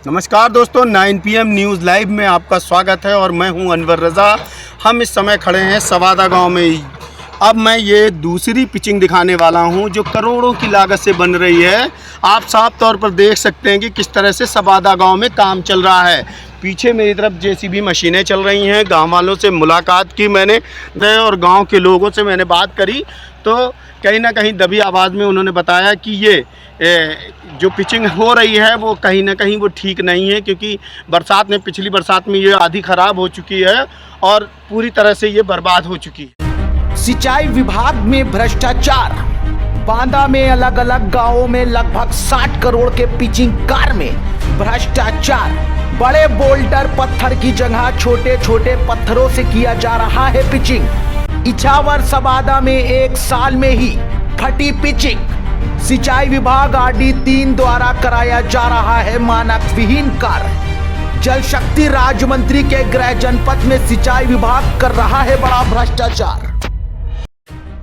नमस्कार दोस्तों, 9 PM news live में आपका स्वागत है और मैं हूं अनवर रज़ा। हम इस समय खड़े हैं सवादा गांव में। अब मैं ये दूसरी पिचिंग दिखाने वाला हूं जो करोड़ों की लागत से बन रही है। आप साफ तौर पर देख सकते हैं कि किस तरह से सवादा गांव में काम चल रहा है। पीछे मेरी तरफ JCB मशीनें चल रही हैं। गांव वालों से मुलाकात की मैंने और गांव के लोगों से मैंने बात करी तो कहीं ना कहीं दबी आवाज़ में उन्होंने बताया कि ये जो पिचिंग हो रही है वो कहीं ना कहीं वो ठीक नहीं है, क्योंकि पिछली बरसात में ये आधी ख़राब हो चुकी है और पूरी तरह से ये बर्बाद हो चुकी है। सिंचाई विभाग में भ्रष्टाचार। बांदा में अलग अलग गांवों में लगभग 60 करोड़ के पिचिंग कार्य में भ्रष्टाचार। बड़े बोल्डर पत्थर की जगह छोटे छोटे पत्थरों से किया जा रहा है पिचिंग। इछावर सवादा में एक साल में ही फटी पिचिंग। सिंचाई विभाग RD3 द्वारा कराया जा रहा है मानक विहीन कार्य। जल शक्ति राज्य मंत्री के गृह जनपद में सिंचाई विभाग कर रहा है बड़ा भ्रष्टाचार।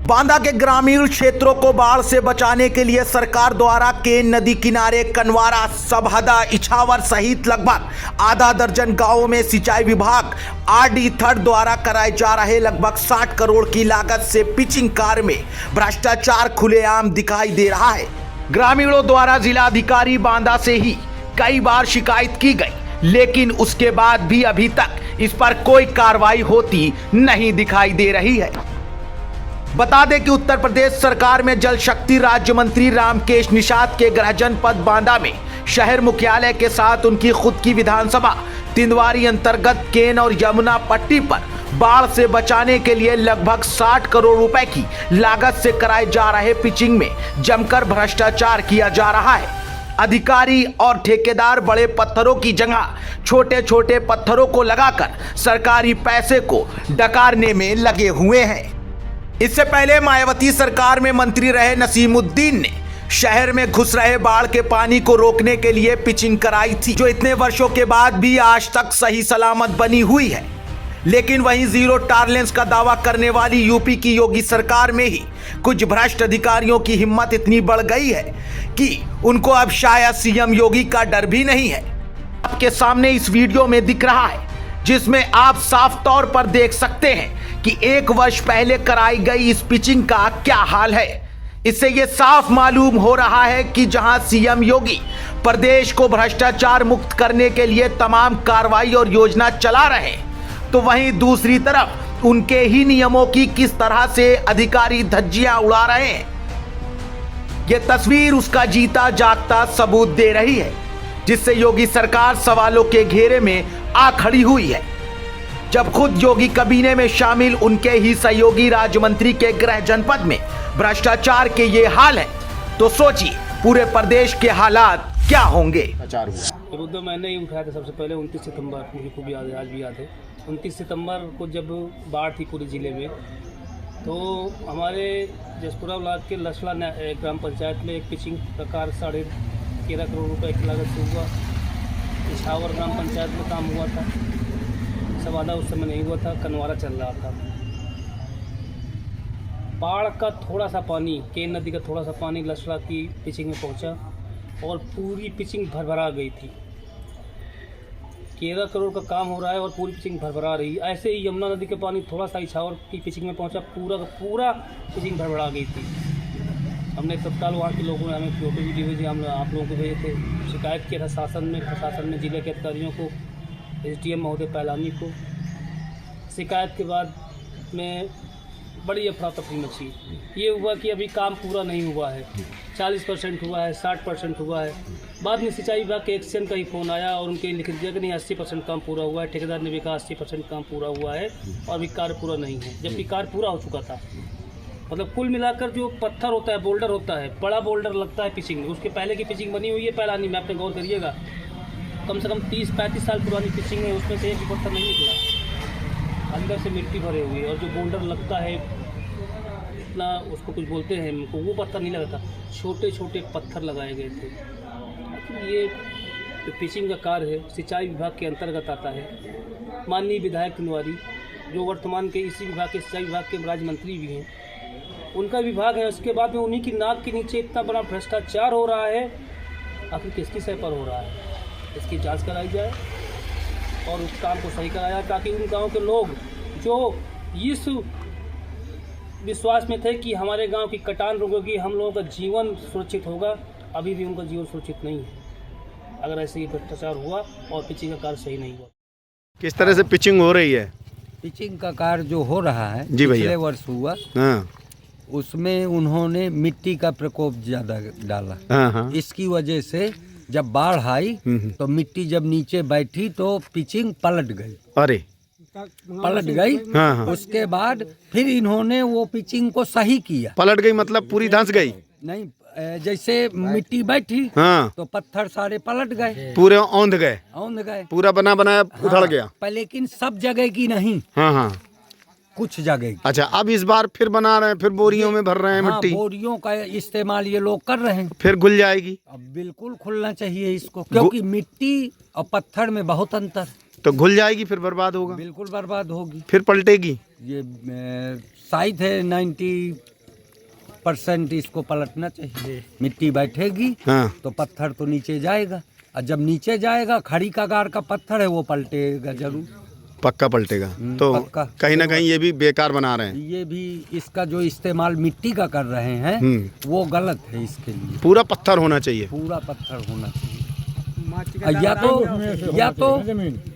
बांदा के ग्रामीण क्षेत्रों को बाढ़ से बचाने के लिए सरकार द्वारा केन नदी किनारे कनवारा, सबहदा, इछावर सहित लगभग आधा दर्जन गांवों में सिंचाई विभाग RD3 द्वारा कराए जा रहे लगभग 60 करोड़ की लागत से पिचिंग कार्य में भ्रष्टाचार खुलेआम दिखाई दे रहा है। ग्रामीणों द्वारा जिलाधिकारी बांदा से ही कई बार शिकायत की गई, लेकिन उसके बाद भी अभी तक इस पर कोई कार्रवाई होती नहीं दिखाई दे रही है। बता दें कि उत्तर प्रदेश सरकार में जल शक्ति राज्य मंत्री रामकेश निषाद के गृह जनपद बांदा में शहर मुख्यालय के साथ उनकी खुद की विधानसभा तिंदवारी अंतर्गत केन और यमुना पट्टी पर बाढ़ से बचाने के लिए लगभग 60 करोड़ रुपए की लागत से कराए जा रहे पिचिंग में जमकर भ्रष्टाचार किया जा रहा है। अधिकारी और ठेकेदार बड़े पत्थरों की जगह छोटे छोटे पत्थरों को लगाकर सरकारी पैसे को डकारने में लगे हुए हैं। इससे पहले मायावती सरकार में मंत्री रहे नसीमुद्दीन ने शहर में घुस रहे बाढ़ के पानी को रोकने के लिए पिचिंग कराई थी, जो इतने वर्षों के बाद भी आज तक सही सलामत बनी हुई है। लेकिन वहीं जीरो टॉलरेंस का दावा करने वाली यूपी की योगी सरकार में ही कुछ भ्रष्ट अधिकारियों की हिम्मत इतनी बढ़ गई है कि उनको अब शायद CM योगी का डर भी नहीं है। आपके सामने इस वीडियो में दिख रहा है, जिसमें आप साफ तौर पर देख सकते हैं कि 1 वर्ष पहले कराई गई इस पिचिंग का क्या हाल है। इससे यह साफ मालूम हो रहा है कि जहां CM योगी प्रदेश को भ्रष्टाचार मुक्त करने के लिए तमाम कार्रवाई और योजना चला रहे, तो वहीं दूसरी तरफ उनके ही नियमों की किस तरह से अधिकारी धज्जियां उड़ा रहे हैं। यह तस्वीर उसका जीता जागता सबूत दे रही है, जिससे योगी सरकार सवालों के घेरे में आ खड़ी हुई है। जब खुद योगी कबीने में शामिल उनके ही सहयोगी राज्य मंत्री के गृह जनपद में भ्रष्टाचार के ये हाल है, तो सोचिए पूरे प्रदेश के हालात क्या होंगे। ये मुद्दा मैंने ही उठाया था सबसे पहले 29 सितंबर, मुझे खूब याद है, आज भी याद है। 29 सितंबर को जब बाढ़ थी पूरे ज़िले में, तो हमारे जसपुरा ब्लॉक के लसला ग्राम पंचायत में एक पिचिंग का कार्य 13.5 करोड़ रुपए की लागत से हुआ। इछावर ग्राम पंचायत में काम हुआ था, सवादा उस समय नहीं हुआ था, कनवारा चल रहा था। बाढ़ का थोड़ा सा पानी, केन नदी का थोड़ा सा पानी लसला की पिचिंग में पहुंचा और पूरी पिचिंग भरभरा गई थी। 13 करोड़ का काम हो रहा है और पूरी पिचिंग भरभरा रही। ऐसे ही यमुना नदी का पानी थोड़ा सा इछावर की पिचिंग में पहुंचा, पूरा का पूरा पिचिंग भरभरा गई थी। हमने तत्काल वहाँ के लोगों ने हमें फोटो वीडियो भेजे, हम आप लोगों को भेजे थे। शिकायत किया था प्रशासन में जिले के अधिकारियों को, SDM महोदय पैलानी को। शिकायत के बाद में बड़ी अफरा तफरी मची। ये हुआ कि अभी काम पूरा नहीं हुआ है, 40% हुआ है, 60% हुआ है। बाद में सिंचाई विभाग के एक्शन का ही फ़ोन आया और उनके लिख दिया कि नहीं 80% काम पूरा हुआ है। ठेकेदार ने भी कहा 80% काम पूरा हुआ है और अभी कार्य पूरा नहीं है, जबकि कार्य पूरा हो चुका था। मतलब कुल मिलाकर जो पत्थर होता है, बोल्डर होता है, बड़ा बोल्डर लगता है पिचिंग में, उसके पहले की पिचिंग बनी हुई है पैलानी में, आपने गौर करिएगा। कम से कम 30-35 साल पुरानी पिचिंग है, उसमें से एक भी पत्थर नहीं निकला, अंदर से मिट्टी भरे हुई। और जो बोल्डर लगता है इतना, उसको कुछ बोलते हैं हमको, वो पत्थर नहीं लगा था, छोटे छोटे पत्थर लगाए गए थे। ये जो पिचिंग का कार्य है सिंचाई विभाग के अंतर्गत आता है। माननीय विधायक तिंदवारी, जो वर्तमान के इसी विभाग के सिंचाई विभाग के राज्य मंत्री भी हैं, उनका विभाग है। उसके बाद में उन्हीं की नाक के नीचे इतना बड़ा भ्रष्टाचार हो रहा है, आखिर किसकी सह पर हो रहा है। इसकी जांच कराई जाए और उस काम को सही कराया जाए, ताकि उन गांव के लोग जो इस विश्वास में थे कि हमारे गांव की कटान रुकेगी, हम लोगों का जीवन सुरक्षित होगा, अभी भी उनका जीवन सुरक्षित नहीं है अगर ऐसे ही भ्रष्टाचार हुआ और पिचिंग का कार्य सही नहीं हुआ। किस तरह से पिचिंग हो रही है? पिचिंग का कार्य जो हो रहा है जी भैया। पिछले वर्ष हुआ, हाँ उसमें उन्होंने मिट्टी का प्रकोप ज्यादा डाला। हाँ। इसकी वजह से जब बाढ़ आई तो मिट्टी जब नीचे बैठी तो पिचिंग पलट गई। अरे गई। हाँ। उसके बाद फिर इन्होंने वो पिचिंग को सही किया। पलट गई मतलब पूरी धंस गई? नहीं, जैसे मिट्टी बैठी हाँ। तो पत्थर सारे पलट गए, पूरे औंध गए, पूरा बना बनाया उधड़ गया। पर लेकिन सब जगह की नहीं, हाँ हाँ, कुछ जगह की। अच्छा, अब इस बार फिर बना रहे हैं, फिर बोरियों में भर रहे हैं मिट्टी। बोरियों का इस्तेमाल ये लोग कर रहे हैं। फिर घुल जाएगी? अब बिल्कुल खुलना चाहिए इसको, क्योंकि मिट्टी और पत्थर में बहुत अंतर। तो घुल जाएगी, फिर बर्बाद होगा। बिल्कुल बर्बाद होगी, फिर पलटेगी। ये शायद है 90% इसको पलटना चाहिए। मिट्टी बैठेगी हाँ। तो पत्थर तो नीचे जाएगा, और जब नीचे जाएगा खड़ी कगार का पत्थर है वो पलटेगा जरूर, पक्का पलटेगा। तो पक्का। कहीं ना कहीं ये भी बेकार बना रहे हैं। ये भी इसका जो इस्तेमाल मिट्टी का कर रहे हैं वो गलत है। इसके लिए पूरा पत्थर होना चाहिए। पूरा पत्थर होना चाहिए। या तो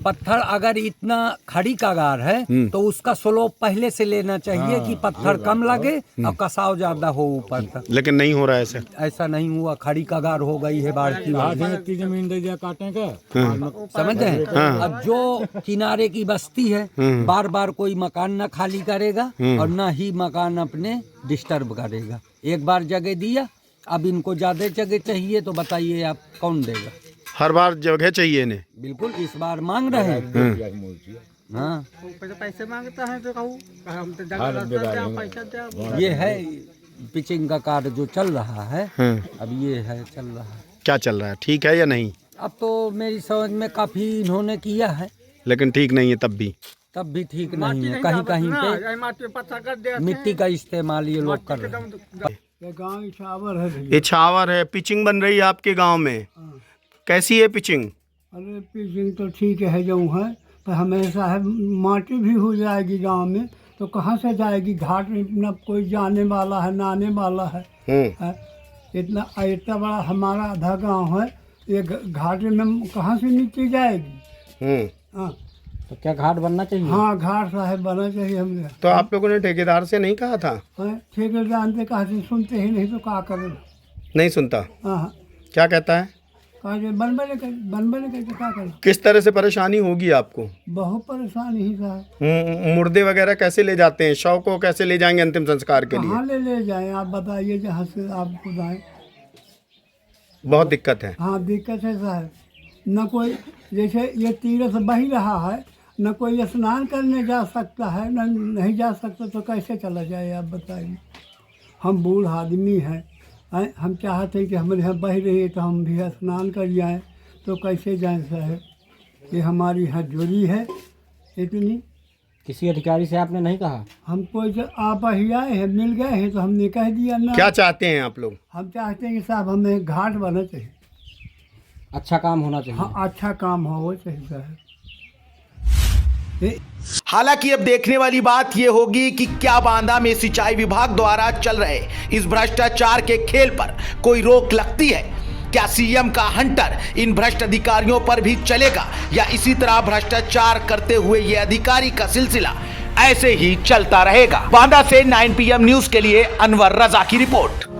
पत्थर अगर इतना खड़ी कगार है तो उसका स्लोप पहले से लेना चाहिए कि पत्थर कम लगे और कसाव ज्यादा हो ऊपर तक। लेकिन नहीं हो रहा है ऐसा नहीं हुआ। खड़ी कगार हो गई है बाढ़ की वजह। जमीन दे दिया काटने का, समझ रहे हैं? अब जो किनारे की बस्ती है बार बार कोई मकान न खाली करेगा और न ही मकान अपने डिस्टर्ब करेगा। एक बार जगह दिया, अब इनको ज्यादा जगह चाहिए तो बताइए आप कौन देगा? हर बार जगह चाहिए इन्हें। बिल्कुल, इस बार मांग रहे हैं। हाँ, पैसे मांगता है तो कहूँ ये है पिचिंग का कार्य जो चल रहा है। अब ये है चल रहा है। क्या चल रहा है? ठीक है या नहीं? अब तो मेरी समझ में काफी इन्होंने किया है, लेकिन ठीक नहीं है तब भी ठीक नहीं है। कहीं कहीं पे मिट्टी का इस्तेमाल ये लोग कर रहे हैं। गाँव इछावर है। ये छावर है, पिचिंग बन रही है आपके गांव में। कैसी है पिचिंग? अरे पिचिंग तो ठीक है जो है, पर हमेशा है माटी भी हो जाएगी गांव में तो कहाँ से जाएगी? घाट में न कोई जाने वाला है, ना आने वाला है। इतना बड़ा हमारा आधा गांव है, ये घाट में कहाँ से मिट्टी जाएगी? हाँ, तो क्या घाट बनना चाहिए? हाँ, घाट साहब बनना चाहिए। हमने तो आप लोगों ने ठेकेदार से नहीं कहा था? ठेकेदार से कहा, सुनते ही नहीं तो क्या करें? नहीं सुनता। हाँ, क्या कहता है? बनबे क्या करें? किस तरह से परेशानी होगी आपको? बहुत परेशानी ही साहब। मुर्दे वगैरह कैसे ले जाते हैं? शव को कैसे ले जाएंगे अंतिम संस्कार के लिए? कहाँ ले जाएं आप बताइए, जहाँ से आपको जाएं। बहुत दिक्कत है। हाँ, दिक्कत है साहब। न कोई, जैसे ये तीरथ बही रहा है, न कोई स्नान करने जा सकता है, न नहीं जा सकता, तो कैसे चला जाए आप बताइए? हम बूढ़ आदमी हैं, हम चाहते हैं कि हमारे यहाँ बह रही है तो हम भी स्नान कर जाएं, तो कैसे जाएं साहब? ये हमारी हजूरी है इतनी। किसी अधिकारी से आपने नहीं कहा? हमको जब आप ही आए हैं, मिल गए हैं तो हमने कह दिया ना। क्या चाहते हैं आप लोग? हम चाहते हैं कि साहब हमें घाट बनना चाहिए, अच्छा काम होना चाहिए। हाँ, अच्छा काम हो चाहिए साहब। हालांकि अब देखने वाली बात यह होगी कि क्या बांदा में सिंचाई विभाग द्वारा चल रहे इस भ्रष्टाचार के खेल पर कोई रोक लगती है? क्या सीएम का हंटर इन भ्रष्ट अधिकारियों पर भी चलेगा, या इसी तरह भ्रष्टाचार करते हुए ये अधिकारी का सिलसिला ऐसे ही चलता रहेगा? बांदा से 9 PM न्यूज के लिए अनवर रजा की रिपोर्ट।